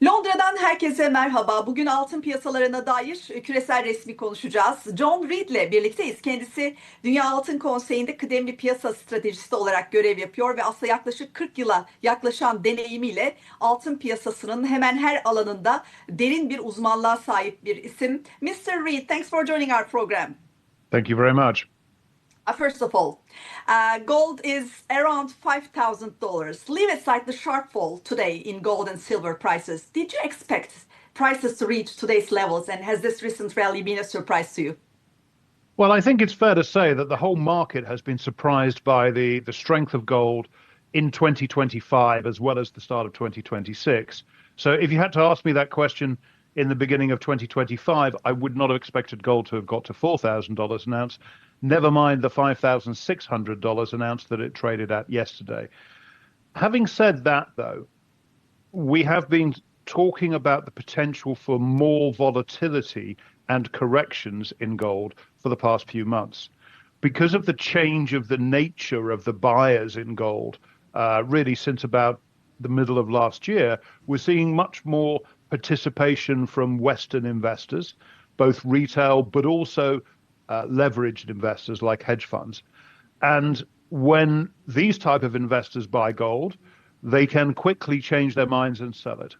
Londra'dan herkese merhaba. Bugün altın piyasalarına dair küresel resmi konuşacağız. John Reade ile birlikteyiz. Kendisi Dünya Altın Konseyi'nde kıdemli piyasa stratejisti olarak görev yapıyor ve aslında yaklaşık 40 yıla yaklaşan deneyimiyle altın piyasasının hemen her alanında derin bir uzmanlığa sahip bir isim. Mr. Reade, thanks for joining our program. Thank you very much. First of all, gold is around $5,000. Leave aside the sharp fall today in gold and silver prices. Did you expect prices to reach today's levels, and has this recent rally been a surprise to you? Well, I think it's fair to say that the whole market has been surprised by the strength of gold in 2025 as well as the start of 2026. So if you had to ask me that question in the beginning of 2025, I would not have expected gold to have got to $4,000 an ounce, never mind the $5,600 an ounce that it traded at yesterday. Having said that, though, we have been talking about the potential for more volatility and corrections in gold for the past few months. Because of the change of the nature of the buyers in gold, really since about the middle of last year, we're seeing much more participation from Western investors, both retail but also leveraged investors like hedge funds. And when these type of investors buy gold, they can quickly change their minds and sell it.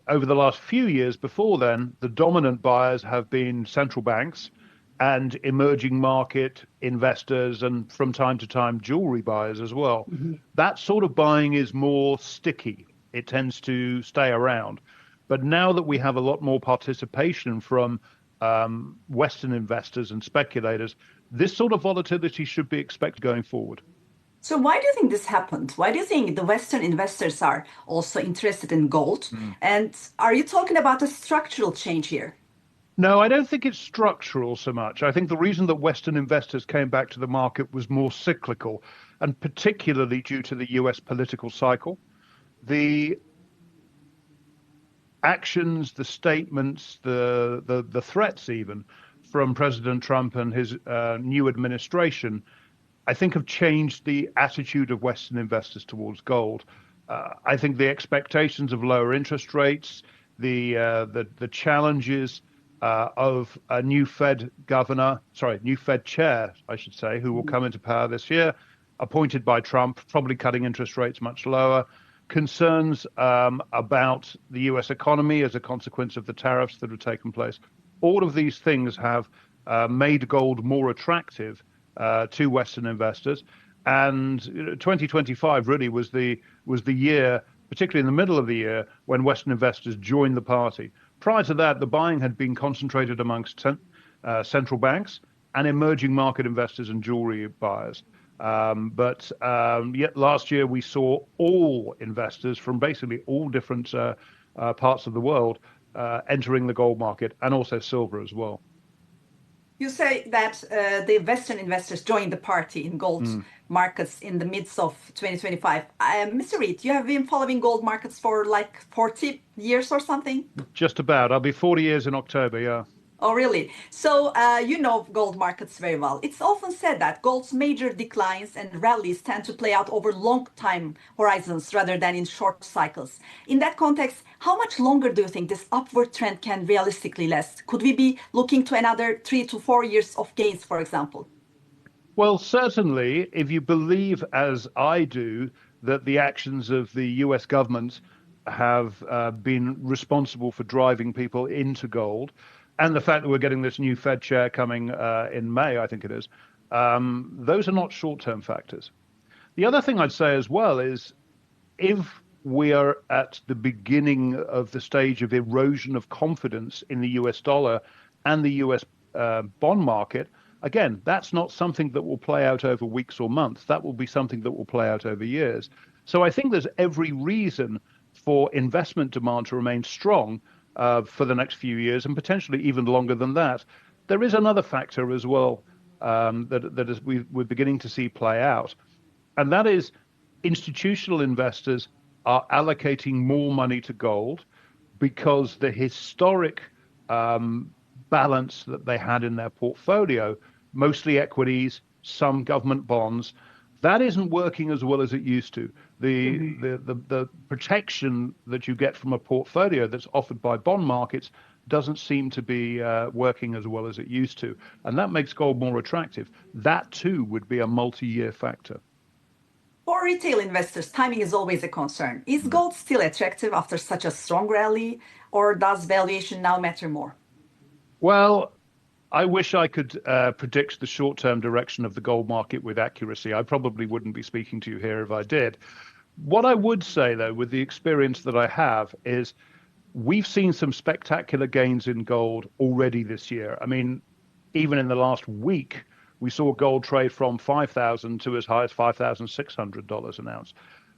Over the last few years before then, the dominant buyers have been central banks and emerging market investors, and from time to time, jewelry buyers as well. That sort of buying is more sticky. It tends to stay around. But now that we have a lot more participation from Western investors and speculators, this sort of volatility should be expected going forward. So why do you think this happened? Why do you think the Western investors are also interested in gold? And are you talking about a structural change here? No, I don't think it's structural so much. I think the reason that Western investors came back to the market was more cyclical, and particularly due to the US political cycle. The actions, the statements, the threats even from President Trump and his new administration, I think have changed the attitude of Western investors towards gold. I think the expectations of lower interest rates, the challenges of a new Fed new Fed chair, I should say, who will come into power this year, appointed by Trump, probably cutting interest rates much lower. Concerns about the US economy as a consequence of the tariffs that have taken place. All of these things have made gold more attractive to Western investors. And 2025 really was the year, particularly in the middle of the year, when Western investors joined the party. Prior to that, the buying had been concentrated amongst central banks and emerging market investors and jewelry buyers. But yet last year we saw all investors from basically all different parts of the world entering the gold market, and also silver as well. You say that the Western investors joined the party in gold markets in the midst of 2025. Mr. Reade, you have been following gold markets for like 40 years or something? Just about. I'll be 40 years in October, yeah. Oh, really? So you know gold markets very well. It's often said that gold's major declines and rallies tend to play out over long time horizons rather than in short cycles. In that context, how much longer do you think this upward trend can realistically last? Could we be looking to another 3 to 4 years of gains, for example? Well, certainly, if you believe, as I do, that the actions of the US government have been responsible for driving people into gold, and the fact that we're getting this new Fed chair coming in May, I think it is, those are not short-term factors. The other thing I'd say as well is if we are at the beginning of the stage of erosion of confidence in the US dollar and the US bond market, again, that's not something that will play out over weeks or months. That will be something that will play out over years. So I think there's every reason for investment demand to remain strong for the next few years, and potentially even longer than that. There is another factor as well that we're beginning to see play out, and that is institutional investors are allocating more money to gold because the historic balance that they had in their portfolio, mostly equities, some government bonds, that isn't working as well as it used to. The protection that you get from a portfolio that's offered by bond markets doesn't seem to be working as well as it used to. And that makes gold more attractive. That too would be a multi-year factor. For retail investors, timing is always a concern. Is gold still attractive after such a strong rally, or does valuation now matter more? Well, I wish I could predict the short-term direction of the gold market with accuracy. I probably wouldn't be speaking to you here if I did. What I would say, though, with the experience that I have, is we've seen some spectacular gains in gold already this year. I mean, even in the last week, we saw gold trade from 5,000 to as high as $5,600 an ounce.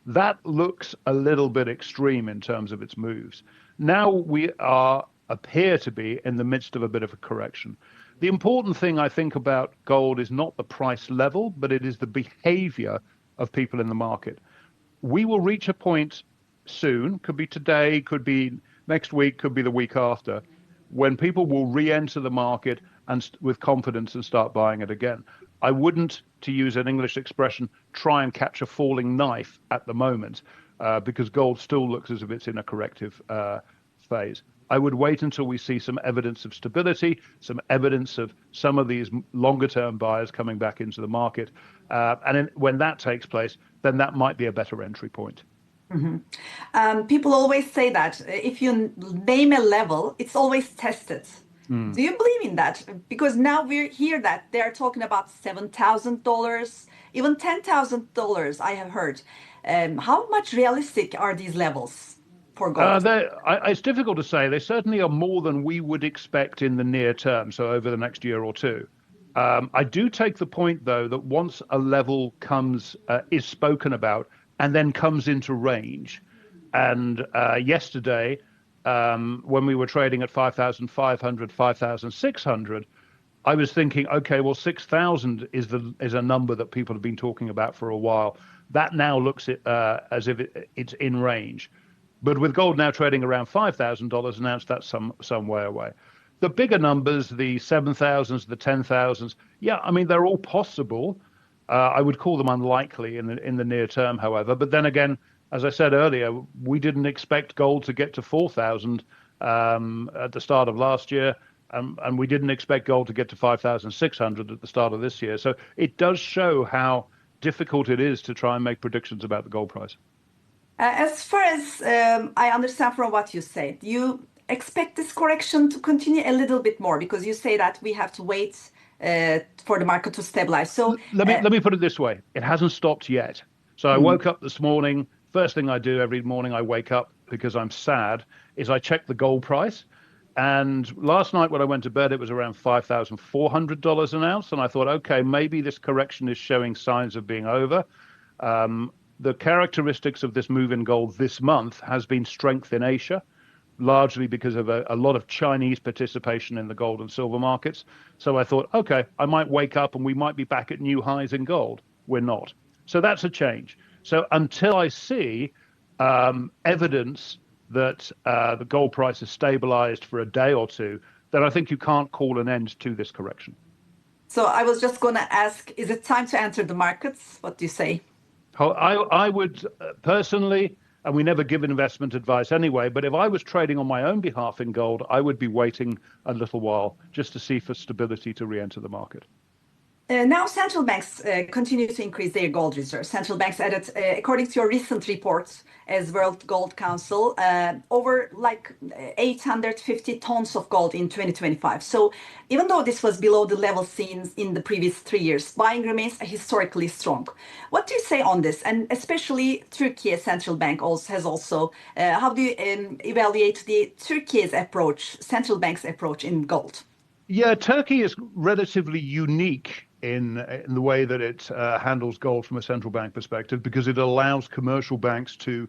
That looks a little bit extreme in terms of its moves. Now we appear to be in the midst of a bit of a correction. The important thing I think about gold is not the price level, but it is the behavior of people in the market. We will reach a point soon, could be today, could be next week, could be the week after, when people will re-enter the market and with confidence and start buying it again. I wouldn't, to use an English expression, try and catch a falling knife at the moment because gold still looks as if it's in a corrective phase. I would wait until we see some evidence of stability, some evidence of some of these longer term buyers coming back into the market. When that takes place, then that might be a better entry point. People always say that if you name a level, it's always tested. Do you believe in that? Because now we hear that they're talking about $7,000, even $10,000, I have heard. How much realistic are these levels for gold? It's difficult to say. They certainly are more than we would expect in the near term, so over the next year or two. I do take the point, though, that once a level is spoken about and then comes into range, and yesterday, when we were trading at 5,500, 5,600, I was thinking, okay, well, 6,000 is a number that people have been talking about for a while. That now looks as if it's in range. But with gold now trading around $5,000 an ounce, that's some way away. The bigger numbers, the 7,000s, the 10,000s, yeah, I mean, they're all possible. I would call them unlikely in the near term, however. But then again, as I said earlier, we didn't expect gold to get to 4,000 at the start of last year, and we didn't expect gold to get to 5,600 at the start of this year. So it does show how difficult it is to try and make predictions about the gold price. As far as I understand from what you said, you expect this correction to continue a little bit more because you say that we have to wait for the market to stabilize. So let me put it this way: it hasn't stopped yet. So I woke up this morning. First thing I do every morning I wake up because I'm sad is I check the gold price. And last night when I went to bed, it was around $5,400 an ounce. And I thought, okay, maybe this correction is showing signs of being over. The characteristics of this move in gold this month has been strength in Asia, largely because of a lot of Chinese participation in the gold and silver markets. So I thought, okay, I might wake up and we might be back at new highs in gold. We're not. So that's a change. So until I see evidence that the gold price is stabilized for a day or two, then I think you can't call an end to this correction. So I was just going to ask, is it time to enter the markets? What do you say? I would personally, and we never give investment advice anyway, but if I was trading on my own behalf in gold, I would be waiting a little while just to see for stability to re-enter the market. Now central banks continue to increase their gold reserves. Central banks added, according to your recent report as World Gold Council, over like 850 tons of gold in 2025. So even though this was below the level seen in the previous 3 years, buying remains historically strong. What do you say on this? And especially Turkey Central Bank has also, how do you evaluate the Turkey's approach, central bank's approach in gold? Yeah, Turkey is relatively unique in the way that it handles gold from a central bank perspective, because it allows commercial banks to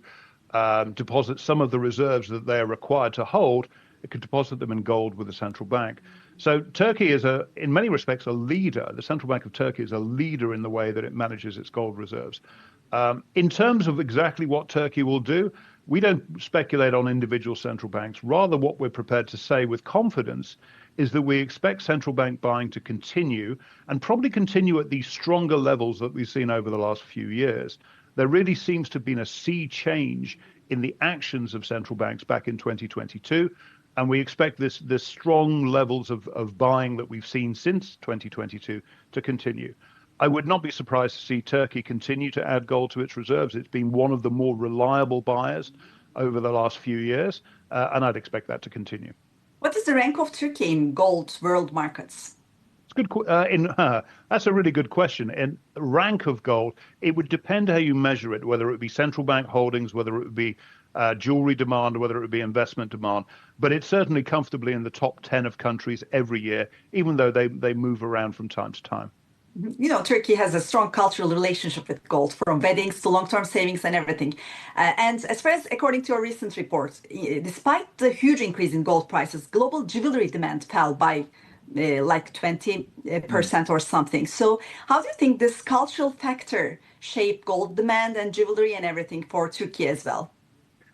deposit some of the reserves that they are required to hold. It could deposit them in gold with the central bank. So Turkey is, in many respects, a leader. The Central Bank of Turkey is a leader in the way that it manages its gold reserves. In terms of exactly what Turkey will do, we don't speculate on individual central banks. Rather, what we're prepared to say with confidence is that we expect central bank buying to continue and probably continue at these stronger levels that we've seen over the last few years. there really seems to have been a sea change in the actions of central banks back in 2022. And we expect this strong levels of buying that we've seen since 2022 to continue. I would not be surprised to see Turkey continue to add gold to its reserves. It's been one of the more reliable buyers over the last few years, and I'd expect that to continue. What is the rank of Turkey in gold world markets? It's good. That's a really good question. In rank of gold, it would depend how you measure it, whether it would be central bank holdings, whether it would be jewelry demand, or whether it would be investment demand. But it's certainly comfortably in the top 10 of countries every year, even though they move around from time to time. You know, Turkey has a strong cultural relationship with gold, from weddings to long-term savings and everything. And as far as according to a recent report, despite the huge increase in gold prices, global jewelry demand fell by like 20% or something. So how do you think this cultural factor shaped gold demand and jewelry and everything for Turkey as well?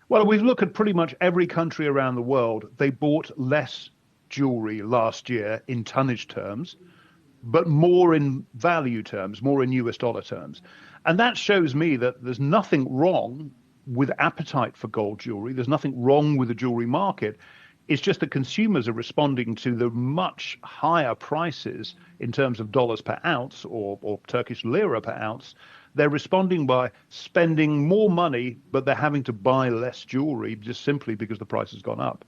Well, we've looked at pretty much every country around the world. They bought less jewelry last year in tonnage terms, but more in value terms, more in US dollar terms. And that shows me that there's nothing wrong with appetite for gold jewelry. There's nothing wrong with the jewelry market. It's just that consumers are responding to the much higher prices in terms of dollars per ounce or Turkish lira per ounce. They're responding by spending more money, but they're having to buy less jewelry just simply because the price has gone up.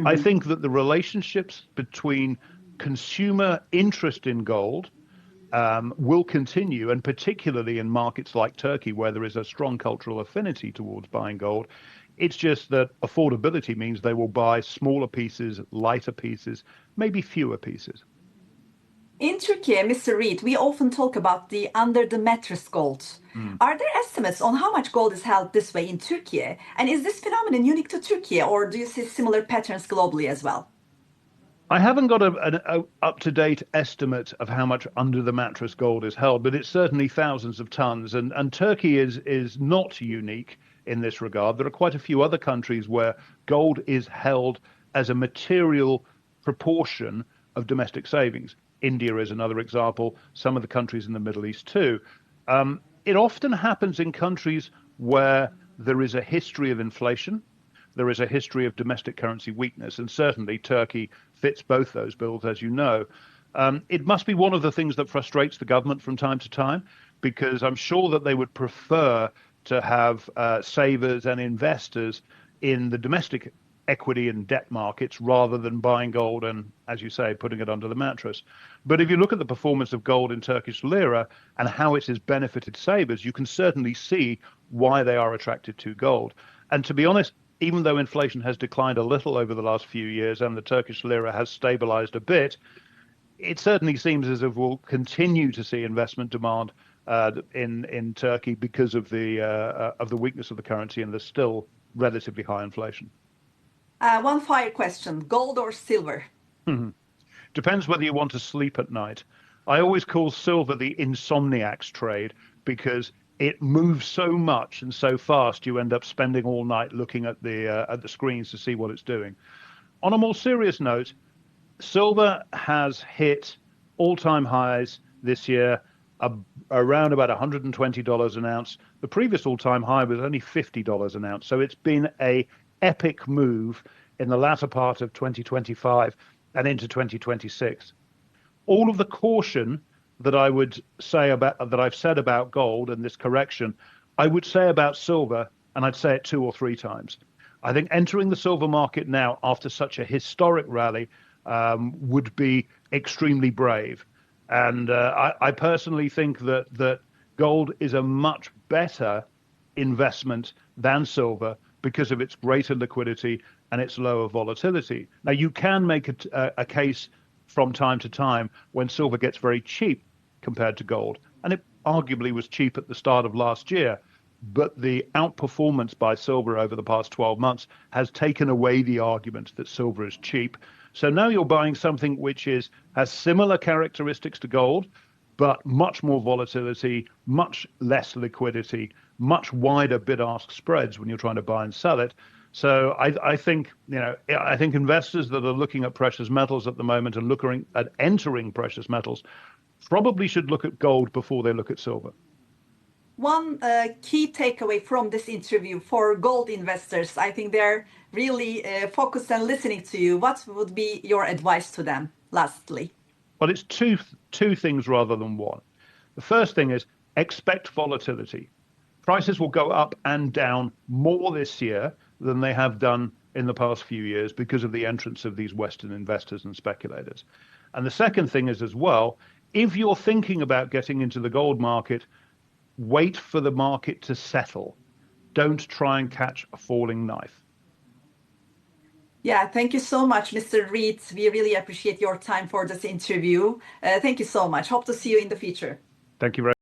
I think that the relationships between consumer interest in gold will continue, and particularly in markets like Turkey, where there is a strong cultural affinity towards buying gold. It's just that affordability means they will buy smaller pieces, lighter pieces, maybe fewer pieces. In Turkey, Mr. Reade, we often talk about the under the mattress gold. Are there estimates on how much gold is held this way in Turkey? And is this phenomenon unique to Turkey, or do you see similar patterns globally as well? I haven't got an up-to-date estimate of how much under the mattress gold is held, but it's certainly thousands of tons. And Turkey is not unique in this regard. There are quite a few other countries where gold is held as a material proportion of domestic savings. India is another example, some of the countries in the Middle East too. It often happens in countries where there is a history of inflation. There is a history of domestic currency weakness, and certainly Turkey fits both those bills, as you know. It must be one of the things that frustrates the government from time to time, because I'm sure that they would prefer to have savers and investors in the domestic equity and debt markets rather than buying gold and, as you say, putting it under the mattress. But if you look at the performance of gold in Turkish lira and how it has benefited savers, you can certainly see why they are attracted to gold. And to be honest, even though inflation has declined a little over the last few years and the Turkish lira has stabilized a bit, it certainly seems as if we'll continue to see investment demand in Turkey because of the weakness of the currency and the still relatively high inflation. One fire question, gold or silver? Depends whether you want to sleep at night. I always call silver the insomniac's trade because it moves so much and so fast you end up spending all night looking at the screens to see what it's doing. On a more serious note, silver has hit all-time highs this year, around about $120 an ounce. The previous all-time high was only $50 an ounce. So it's been a epic move in the latter part of 2025 and into 2026. All of the caution that I would say about that I've said about gold and this correction, I would say about silver, and I'd say it 2 or 3 times. I think entering the silver market now after such a historic rally would be extremely brave. And I personally think that gold is a much better investment than silver because of its greater liquidity and its lower volatility. Now, you can make a case from time to time when silver gets very cheap compared to gold, and it arguably was cheap at the start of last year. But the outperformance by silver over the past 12 months has taken away the argument that silver is cheap. So now you're buying something which has similar characteristics to gold, but much more volatility, much less liquidity, much wider bid-ask spreads when you're trying to buy and sell it. So I think investors that are looking at precious metals at the moment and looking at entering precious metals probably should look at gold before they look at silver. one key takeaway from this interview for gold investors? I think they're really focused and listening to you. What would be your advice to them, lastly? Well, it's two things rather than one. The first thing is expect volatility. Prices will go up and down more this year than they have done in the past few years because of the entrance of these Western investors and speculators. And the second thing is as well, if you're thinking about getting into the gold market, wait for the market to settle. Don't try and catch a falling knife. Yeah, thank you so much, Mr. Reade. We really appreciate your time for this interview. Thank you so much. Hope to see you in the future. Thank you very